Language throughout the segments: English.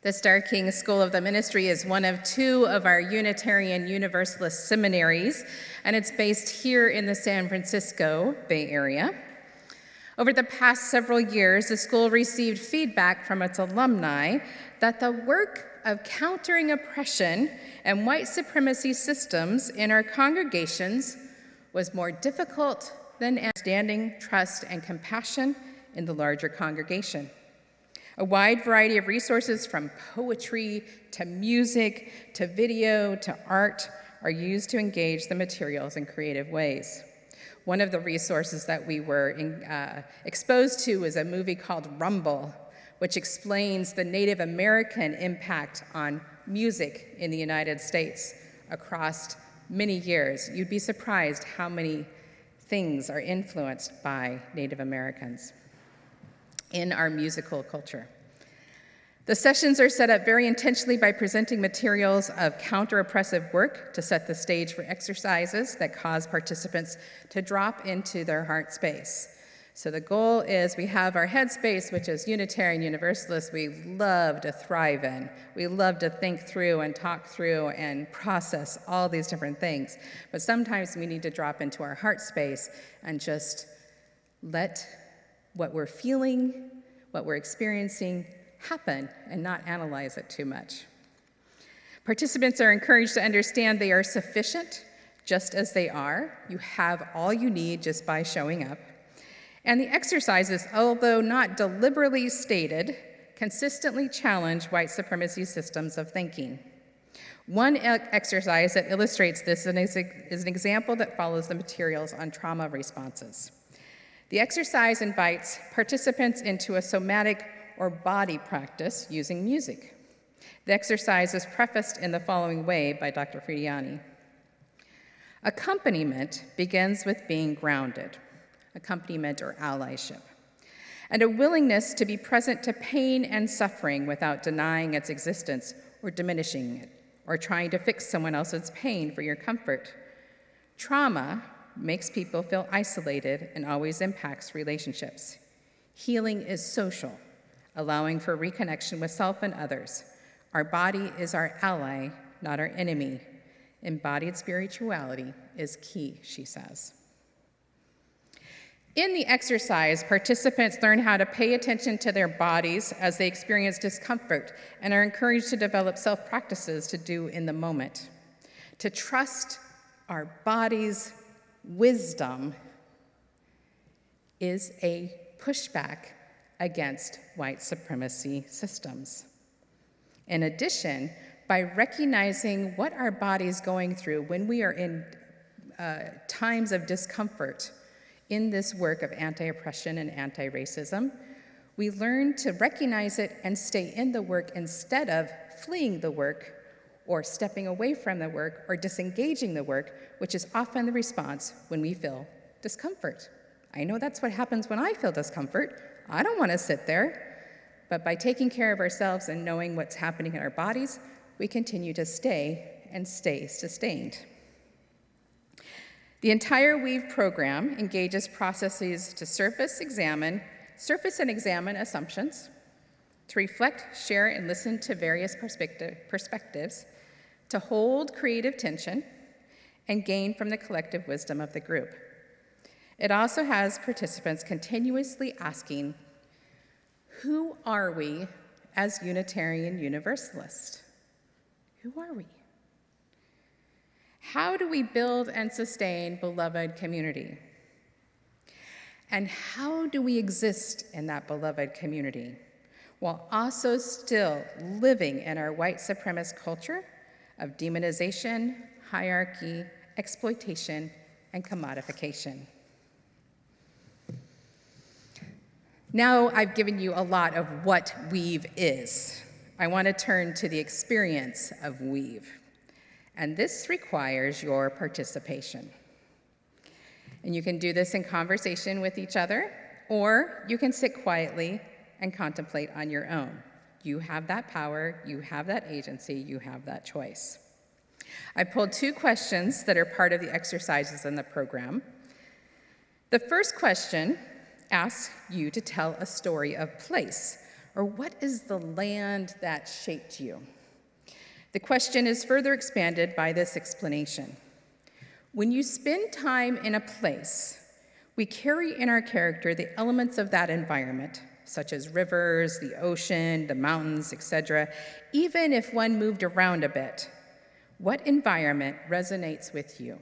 The Star King School of the Ministry is one of two of our Unitarian Universalist seminaries, and it's based here in the San Francisco Bay Area. Over the past several years, the school received feedback from its alumni that the work of countering oppression and white supremacy systems in our congregations was more difficult than understanding, trust, and compassion in the larger congregation. A wide variety of resources from poetry to music to video to art are used to engage the materials in creative ways. One of the resources that we were exposed to is a movie called Rumble, which explains the Native American impact on music in the United States across many years. You'd be surprised how many things are influenced by Native Americans in our musical culture. The sessions are set up very intentionally by presenting materials of counter-oppressive work to set the stage for exercises that cause participants to drop into their heart space. So the goal is we have our head space, which is Unitarian Universalist. We love to thrive in. We love to think through and talk through and process all these different things. But sometimes we need to drop into our heart space and just let what we're feeling, what we're experiencing happen and not analyze it too much. Participants are encouraged to understand they are sufficient just as they are. You have all you need just by showing up. And the exercises, although not deliberately stated, consistently challenge white supremacy systems of thinking. One exercise that illustrates this is an example that follows the materials on trauma responses. The exercise invites participants into a somatic or body practice using music. The exercise is prefaced in the following way by Dr. Frediani. Accompaniment begins with being grounded, accompaniment or allyship, and a willingness to be present to pain and suffering without denying its existence or diminishing it, or trying to fix someone else's pain for your comfort. Trauma makes people feel isolated and always impacts relationships. Healing is social, allowing for reconnection with self and others. Our body is our ally, not our enemy. Embodied spirituality is key, she says. In the exercise, participants learn how to pay attention to their bodies as they experience discomfort and are encouraged to develop self-practices to do in the moment. To trust our body's wisdom is a pushback against white supremacy systems. In addition, by recognizing what our body's going through when we are in times of discomfort in this work of anti-oppression and anti-racism, we learn to recognize it and stay in the work instead of fleeing the work or stepping away from the work or disengaging the work, which is often the response when we feel discomfort. I know that's what happens when I feel discomfort. I don't want to sit there. But by taking care of ourselves and knowing what's happening in our bodies, we continue to stay and stay sustained. The entire WEAV program engages processes to surface and examine assumptions, to reflect, share, and listen to various perspectives, to hold creative tension, and gain from the collective wisdom of the group. It also has participants continuously asking, who are we as Unitarian Universalists? Who are we? How do we build and sustain beloved community? And how do we exist in that beloved community while also still living in our white supremacist culture of demonization, hierarchy, exploitation, and commodification? Now I've given you a lot of what WEAV is. I want to turn to the experience of WEAV. And this requires your participation. And you can do this in conversation with each other, or you can sit quietly and contemplate on your own. You have that power, you have that agency, you have that choice. I pulled 2 questions that are part of the exercises in the program. The first question asks you to tell a story of place Or what is the land that shaped you? The question is further expanded by this explanation. When you spend time in a place, we carry in our character the elements of that environment, such as rivers, the ocean, the mountains, etc., even if one moved around a bit. What environment resonates with you?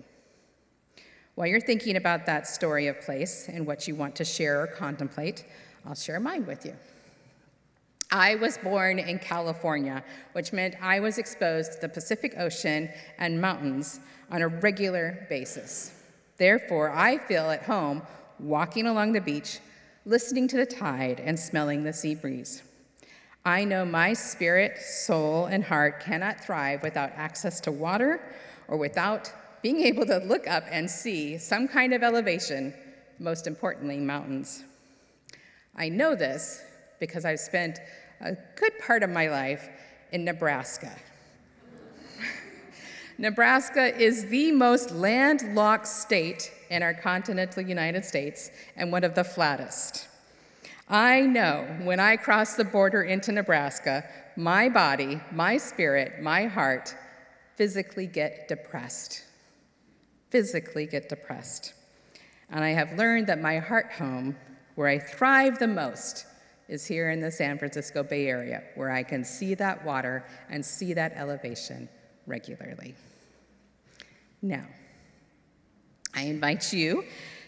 While you're thinking about that story of place and what you want to share or contemplate, I'll share mine with you. I was born in California, which meant I was exposed to the Pacific Ocean and mountains on a regular basis. Therefore, I feel at home walking along the beach, listening to the tide and smelling the sea breeze. I know my spirit, soul, and heart cannot thrive without access to water or without being able to look up and see some kind of elevation, most importantly, mountains. I know this because I've spent a good part of my life in Nebraska. Nebraska is the most landlocked state in our continental United States and one of the flattest. I know when I cross the border into Nebraska, my body, my spirit, my heart physically get depressed. And I have learned that my heart home, where I thrive the most, is here in the San Francisco Bay Area, where I can see that water and see that elevation regularly. Now, I invite you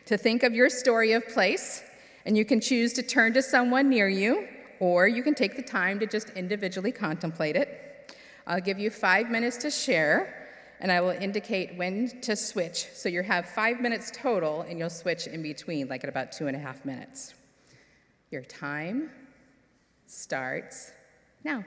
to think of your story of place, and you can choose to turn to someone near you, or you can take the time to just individually contemplate it. I'll give you 5 minutes to share, and I will indicate when to switch. So you have 5 minutes total, and you'll switch in between, like at about 2.5 minutes. Your time starts now.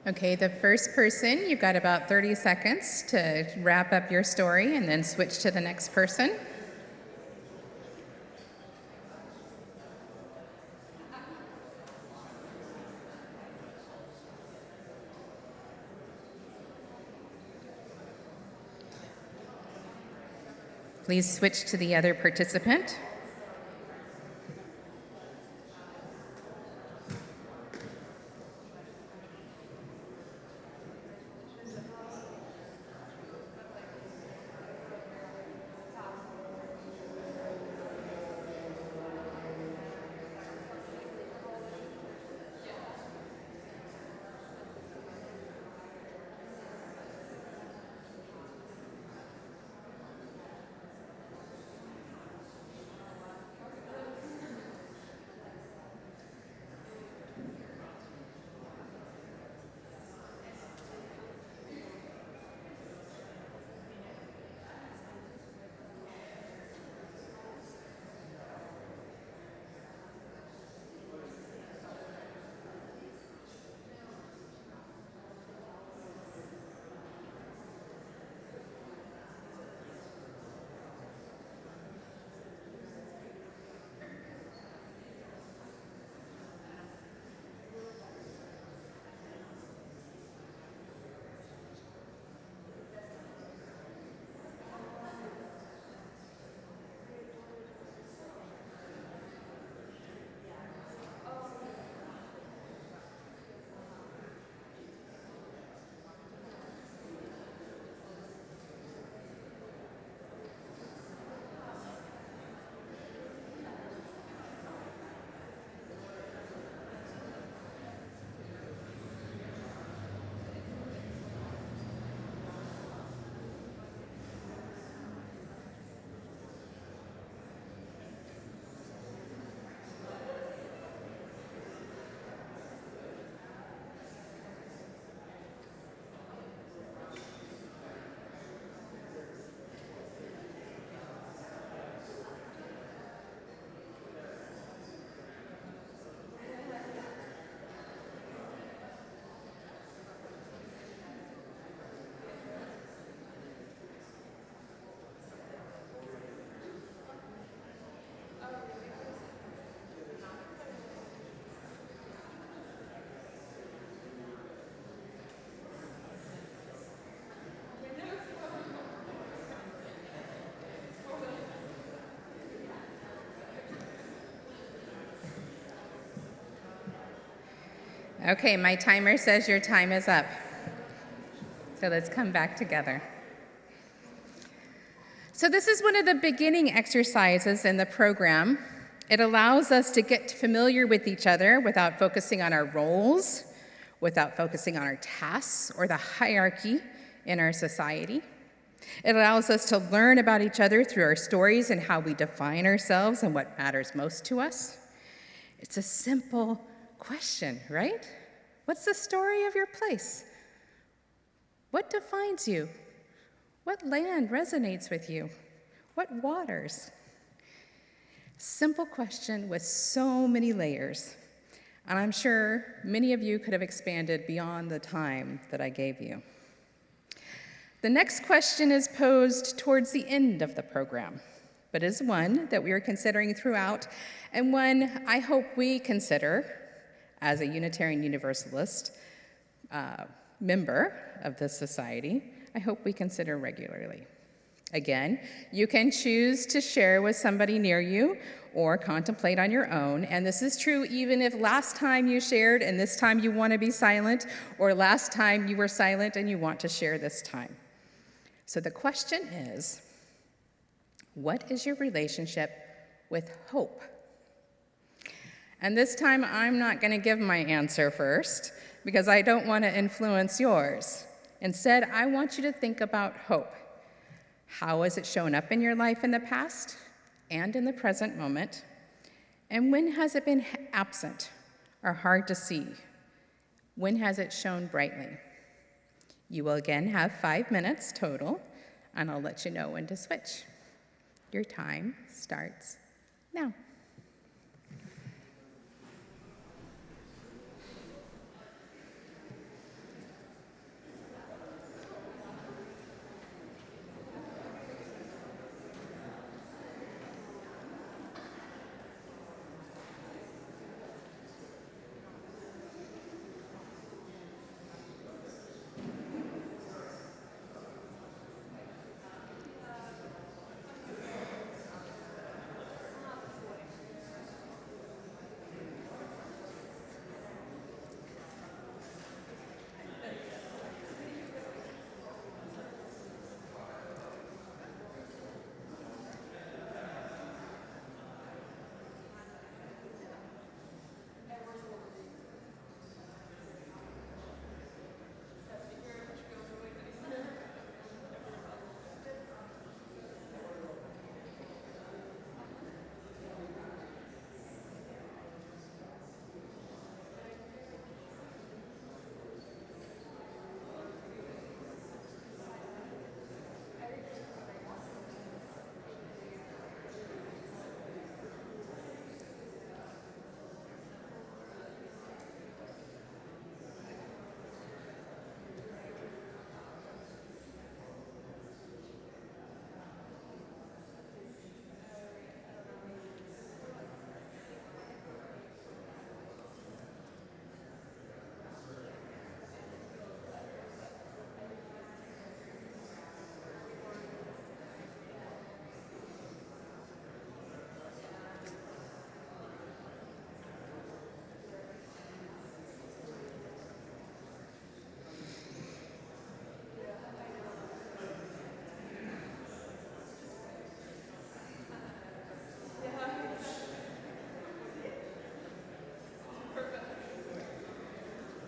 Okay, the first person, you've got about 30 seconds to wrap up your story and then switch to the next person. Please switch to the other participant. Okay, my timer says your time is up. So let's come back together. So this is one of the beginning exercises in the program. It allows us to get familiar with each other without focusing on our roles, without focusing on our tasks or the hierarchy in our society. It allows us to learn about each other through our stories and how we define ourselves and what matters most to us. It's a simple question, right? What's the story of your place? What defines you? What land resonates with you? What waters? Simple question with so many layers. And I'm sure many of you could have expanded beyond the time that I gave you. The next question is posed towards the end of the program, but is one that we are considering throughout, and one I hope we consider as a Unitarian Universalist member of this society. I hope we consider regularly. Again, you can choose to share with somebody near you or contemplate on your own, and this is true even if last time you shared and this time you want to be silent, or last time you were silent and you want to share this time. So the question is, what is your relationship with hope? And this time I'm not going to give my answer first because I don't want to influence yours. Instead, I want you to think about hope. How has it shown up in your life in the past and in the present moment? And when has it been absent or hard to see? When has it shone brightly? You will again have 5 minutes total, and I'll let you know when to switch. Your time starts now.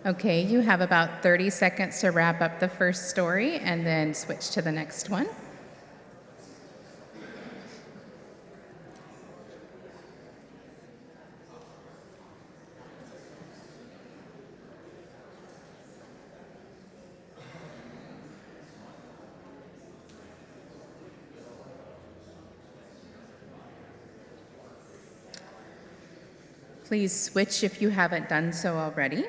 Okay, you have about 30 seconds to wrap up the first story and then switch to the next one. Please switch if you haven't done so already.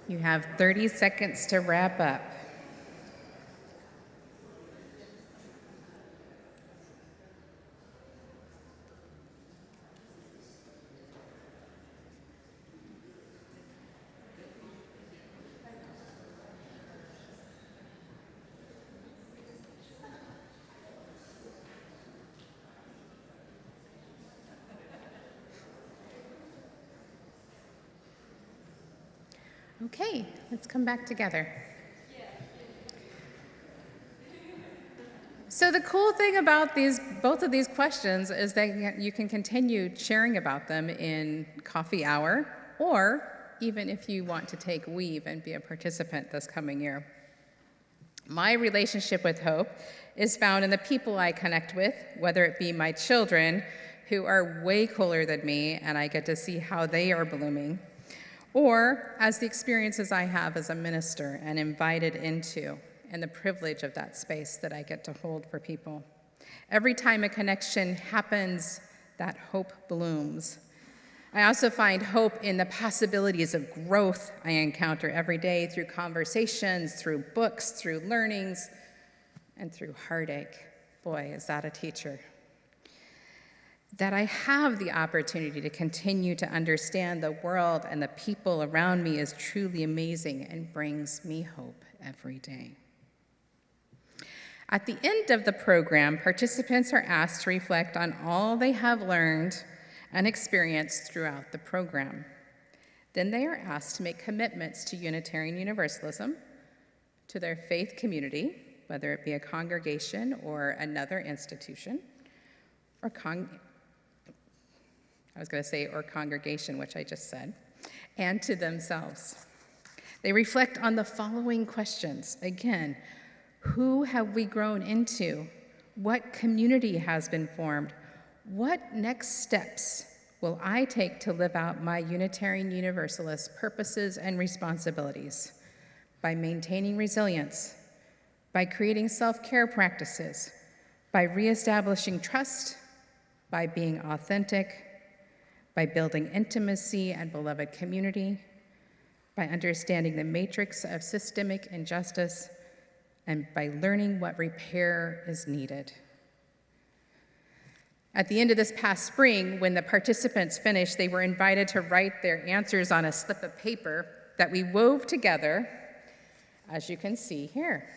You have 30 seconds to wrap up. Okay, let's come back together. So the cool thing about both of these questions is that you can continue sharing about them in coffee hour, or even if you want to take WEAV and be a participant this coming year. My relationship with hope is found in the people I connect with, whether it be my children, who are way cooler than me, and I get to see how they are blooming, or as the experiences I have as a minister and invited into, and the privilege of that space that I get to hold for people. Every time a connection happens, that hope blooms. I also find hope in the possibilities of growth I encounter every day through conversations, through books, through learnings, and through heartache. Boy, is that a teacher. That I have the opportunity to continue to understand the world and the people around me is truly amazing and brings me hope every day. At the end of the program, participants are asked to reflect on all they have learned and experienced throughout the program. Then they are asked to make commitments to Unitarian Universalism, to their faith community, whether it be a congregation or another institution, or congregation, which I just said, and to themselves. They reflect on the following questions. Again, who have we grown into? What community has been formed? What next steps will I take to live out my Unitarian Universalist purposes and responsibilities? By maintaining resilience, by creating self-care practices, by reestablishing trust, by being authentic, by building intimacy and beloved community, by understanding the matrix of systemic injustice, and by learning what repair is needed. At the end of this past spring, when the participants finished, they were invited to write their answers on a slip of paper that we wove together, as you can see here.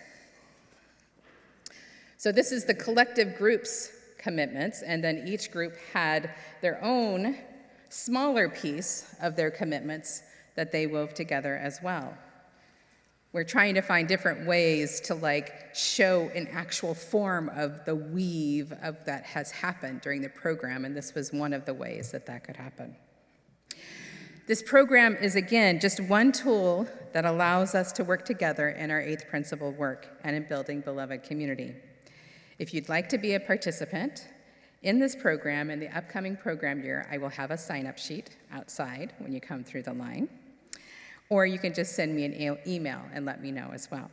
So this is the collective group's commitments, and then each group had their own smaller piece of their commitments that they wove together as well. We're trying to find different ways to show an actual form of the weave of that has happened during the program, and this was one of the ways that could happen. This program is, again, just one tool that allows us to work together in our 8th principle work and in building beloved community. If you'd like to be a participant in this program, in the upcoming program year, I will have a sign-up sheet outside when you come through the line. Or you can just send me an email and let me know as well.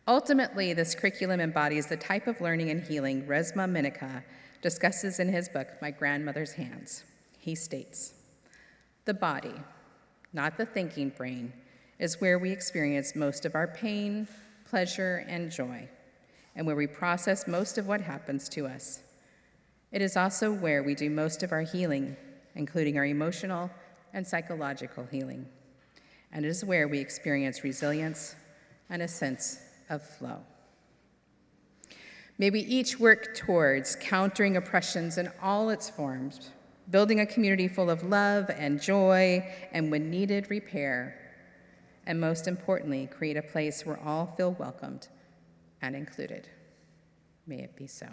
Ultimately, this curriculum embodies the type of learning and healing Resmaa Menakem discusses in his book, My Grandmother's Hands. He states, "The body, not the thinking brain, is where we experience most of our pain, pleasure, and joy, and where we process most of what happens to us. It is also where we do most of our healing, including our emotional and psychological healing. And it is where we experience resilience and a sense of flow." May we each work towards countering oppressions in all its forms, building a community full of love and joy, and when needed, repair, and most importantly, create a place where all feel welcomed and included. May it be so.